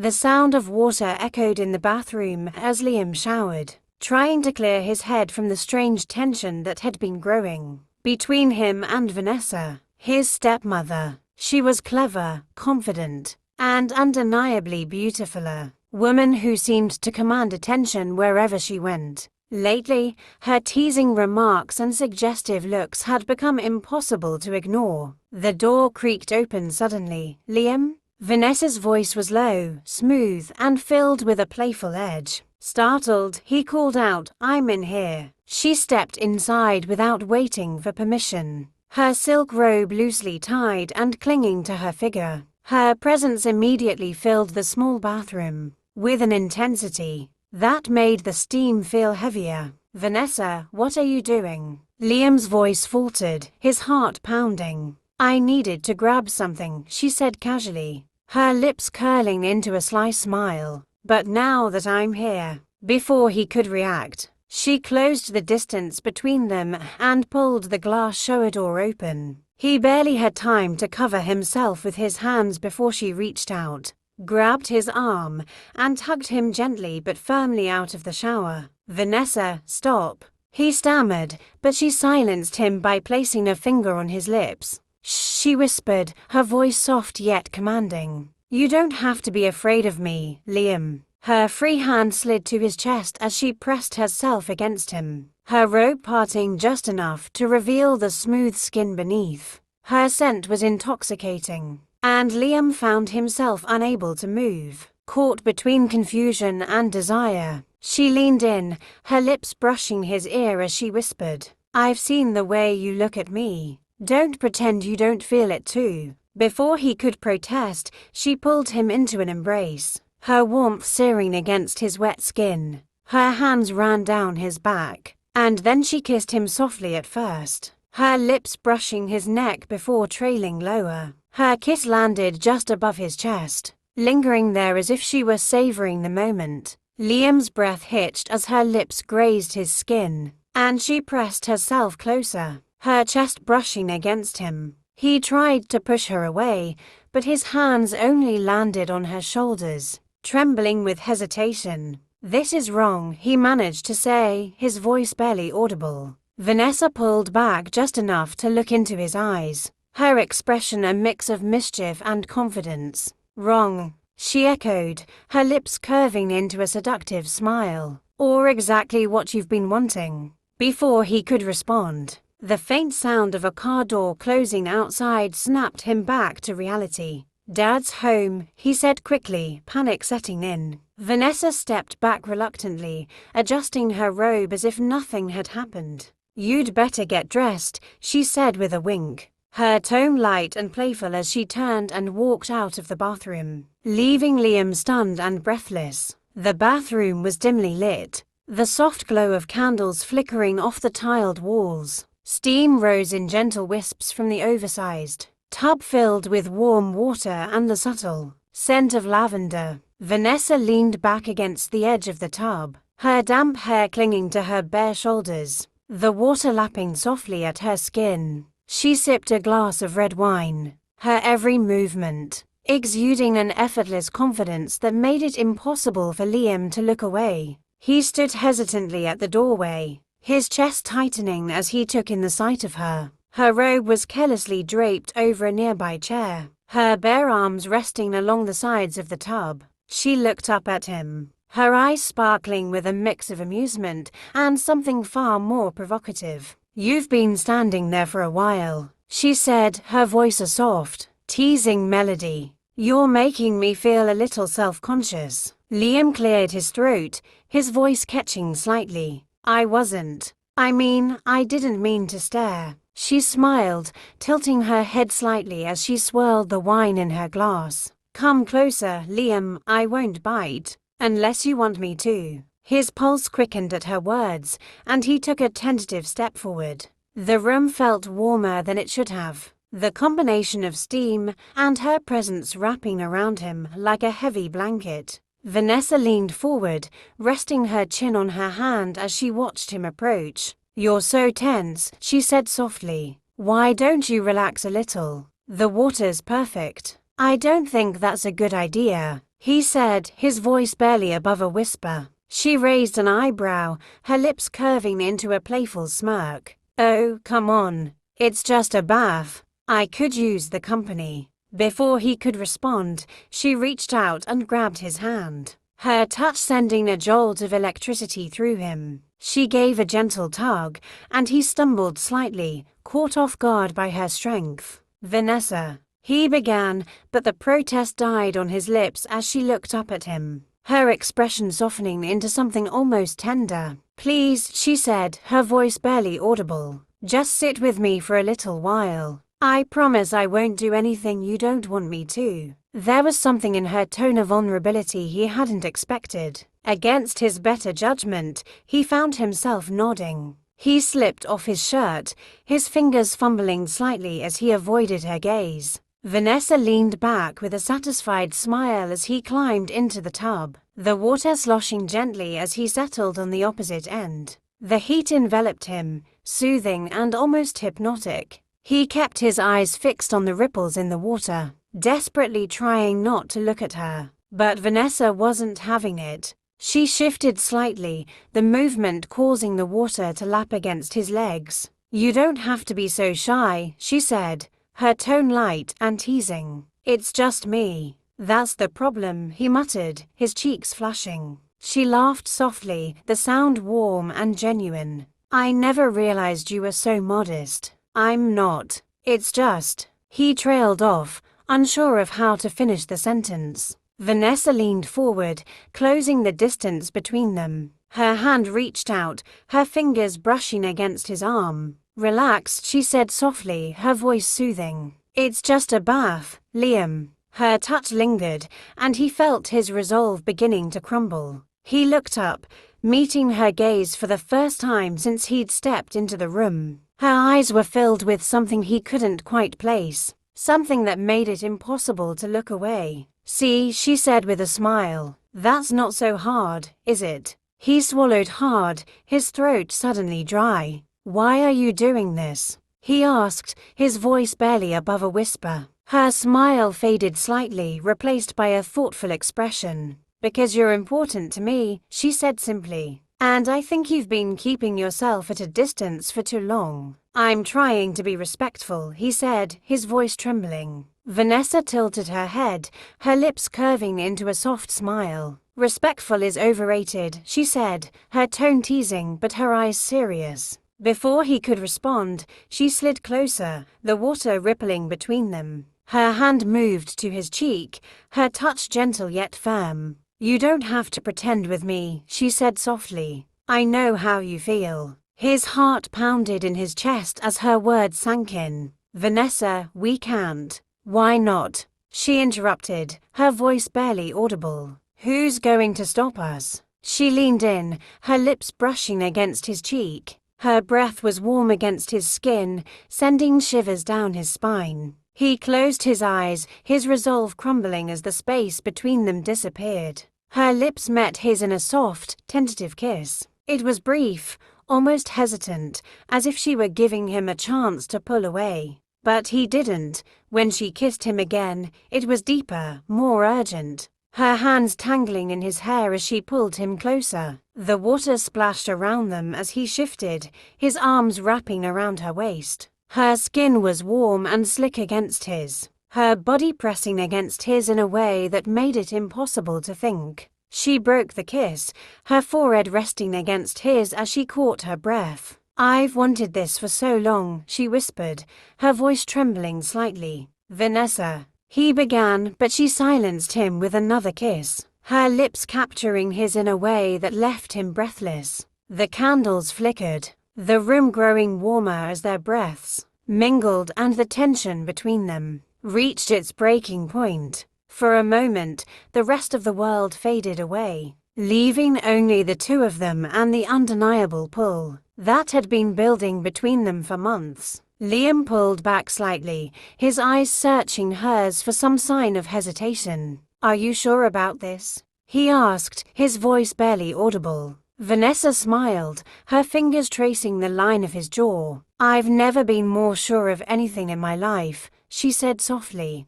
The sound of water echoed in the bathroom as Liam showered, trying to clear his head from the strange tension that had been growing between him and Vanessa, his stepmother. She was clever, confident, and undeniably beautiful, a woman who seemed to command attention wherever she went. Lately, her teasing remarks and suggestive looks had become impossible to ignore. The door creaked open suddenly. "Liam?" Vanessa's voice was low, smooth, and filled with a playful edge. Startled, he called out, "I'm in here." She stepped inside without waiting for permission, her silk robe loosely tied and clinging to her figure. Her presence immediately filled the small bathroom with an intensity that made the steam feel heavier. "Vanessa, what are you doing?" Liam's voice faltered, his heart pounding. "I needed to grab something," she said casually, her lips curling into a sly smile. "But now that I'm here." Before he could react, she closed the distance between them and pulled the glass shower door open. He barely had time to cover himself with his hands before she reached out, grabbed his arm, and tugged him gently but firmly out of the shower. "Vanessa, stop," he stammered, but she silenced him by placing a finger on his lips. "Shh," she whispered, her voice soft yet commanding. "You don't have to be afraid of me, Liam." Her free hand slid to his chest as she pressed herself against him, her robe parting just enough to reveal the smooth skin beneath. Her scent was intoxicating, and Liam found himself unable to move, caught between confusion and desire. She leaned in, her lips brushing his ear as she whispered, "I've seen the way you look at me. Don't pretend you don't feel it too." Before he could protest, she pulled him into an embrace, her warmth searing against his wet skin. Her hands ran down his back, and then she kissed him softly at first, her lips brushing his neck before trailing lower. Her kiss landed just above his chest, lingering there as if she were savoring the moment. Liam's breath hitched as her lips grazed his skin, and she pressed herself closer, her chest brushing against him. He tried to push her away, but his hands only landed on her shoulders, trembling with hesitation. "This is wrong," he managed to say, his voice barely audible. Vanessa pulled back just enough to look into his eyes, her expression a mix of mischief and confidence. "Wrong," she echoed, her lips curving into a seductive smile. "Or exactly what you've been wanting." Before he could respond, the faint sound of a car door closing outside snapped him back to reality. "Dad's home," he said quickly, panic setting in. Vanessa stepped back reluctantly, adjusting her robe as if nothing had happened. "You'd better get dressed," she said with a wink, her tone light and playful as she turned and walked out of the bathroom, leaving Liam stunned and breathless. The bathroom was dimly lit, the soft glow of candles flickering off the tiled walls. Steam rose in gentle wisps from the oversized tub filled with warm water and the subtle scent of lavender. Vanessa leaned back against the edge of the tub, her damp hair clinging to her bare shoulders, the water lapping softly at her skin. She sipped a glass of red wine, her every movement exuding an effortless confidence that made it impossible for Liam to look away. He stood hesitantly at the doorway, his chest tightening as he took in the sight of her. Her robe was carelessly draped over a nearby chair, her bare arms resting along the sides of the tub. She looked up at him, her eyes sparkling with a mix of amusement and something far more provocative. "You've been standing there for a while," she said, her voice a soft, teasing melody. "You're making me feel a little self-conscious." Liam cleared his throat, his voice catching slightly. "I wasn't. I didn't mean to stare." She smiled, tilting her head slightly as she swirled the wine in her glass. "Come closer, Liam, I won't bite, unless you want me to." His pulse quickened at her words, and he took a tentative step forward. The room felt warmer than it should have, the combination of steam and her presence wrapping around him like a heavy blanket. Vanessa leaned forward, resting her chin on her hand as she watched him approach. "You're so tense," she said softly. "Why don't you relax a little? The water's perfect." "I don't think that's a good idea," he said, his voice barely above a whisper. She raised an eyebrow, her lips curving into a playful smirk. Oh, come on. It's just a bath. I could use the company. Before he could respond, she reached out and grabbed his hand, her touch sending a jolt of electricity through him. She gave a gentle tug, and he stumbled slightly, caught off guard by her strength. Vanessa, he began, but the protest died on his lips as she looked up at him, her expression softening into something almost tender. Please, she said, her voice barely audible. Just sit with me for a little while. I promise I won't do anything you don't want me to. There was something in her tone of vulnerability he hadn't expected. Against his better judgment, he found himself nodding. He slipped off his shirt, his fingers fumbling slightly as he avoided her gaze. Vanessa leaned back with a satisfied smile as he climbed into the tub, the water sloshing gently as he settled on the opposite end. The heat enveloped him, soothing and almost hypnotic. He kept his eyes fixed on the ripples in the water, desperately trying not to look at her. But Vanessa wasn't having it. She shifted slightly, the movement causing the water to lap against his legs. You don't have to be so shy, she said, her tone light and teasing. It's just me. That's the problem, he muttered, his cheeks flushing. She laughed softly, the sound warm and genuine. I never realized you were so modest. I'm not. It's just. He trailed off, unsure of how to finish the sentence. Vanessa leaned forward, closing the distance between them. Her hand reached out, her fingers brushing against his arm. Relax, she said softly, her voice soothing. It's just a bath, Liam. Her touch lingered, and he felt his resolve beginning to crumble. He looked up, meeting her gaze for the first time since he'd stepped into the room. Her eyes were filled with something he couldn't quite place, something that made it impossible to look away. See, she said with a smile, that's not so hard, is it? He swallowed hard, his throat suddenly dry. Why are you doing this? He asked, his voice barely above a whisper. Her smile faded slightly, replaced by a thoughtful expression. Because you're important to me, she said simply. And I think you've been keeping yourself at a distance for too long. I'm trying to be respectful, he said, his voice trembling. Vanessa tilted her head, her lips curving into a soft smile. Respectful is overrated, she said, her tone teasing but her eyes serious. Before he could respond, she slid closer, the water rippling between them. Her hand moved to his cheek, her touch gentle yet firm. You don't have to pretend with me, she said softly. I know how you feel. His heart pounded in his chest as her words sank in. Vanessa, we can't. Why not? She interrupted, her voice barely audible. Who's going to stop us? She leaned in, her lips brushing against his cheek. Her breath was warm against his skin, sending shivers down his spine. He closed his eyes, his resolve crumbling as the space between them disappeared. Her lips met his in a soft, tentative kiss. It was brief, almost hesitant, as if she were giving him a chance to pull away. But he didn't. When she kissed him again, it was deeper, more urgent. Her hands tangling in his hair as she pulled him closer. The water splashed around them as he shifted, his arms wrapping around her waist. Her skin was warm and slick against his, her body pressing against his in a way that made it impossible to think. She broke the kiss, her forehead resting against his as she caught her breath. I've wanted this for so long, she whispered, her voice trembling slightly. Vanessa, he began, but she silenced him with another kiss, her lips capturing his in a way that left him breathless. The candles flickered, the room growing warmer as their breaths mingled and the tension between them reached its breaking point. For a moment, the rest of the world faded away, leaving only the two of them and the undeniable pull that had been building between them for months. Liam pulled back slightly, his eyes searching hers for some sign of hesitation. Are you sure about this? He asked, his voice barely audible. Vanessa smiled, her fingers tracing the line of his jaw. I've never been more sure of anything in my life, she said softly.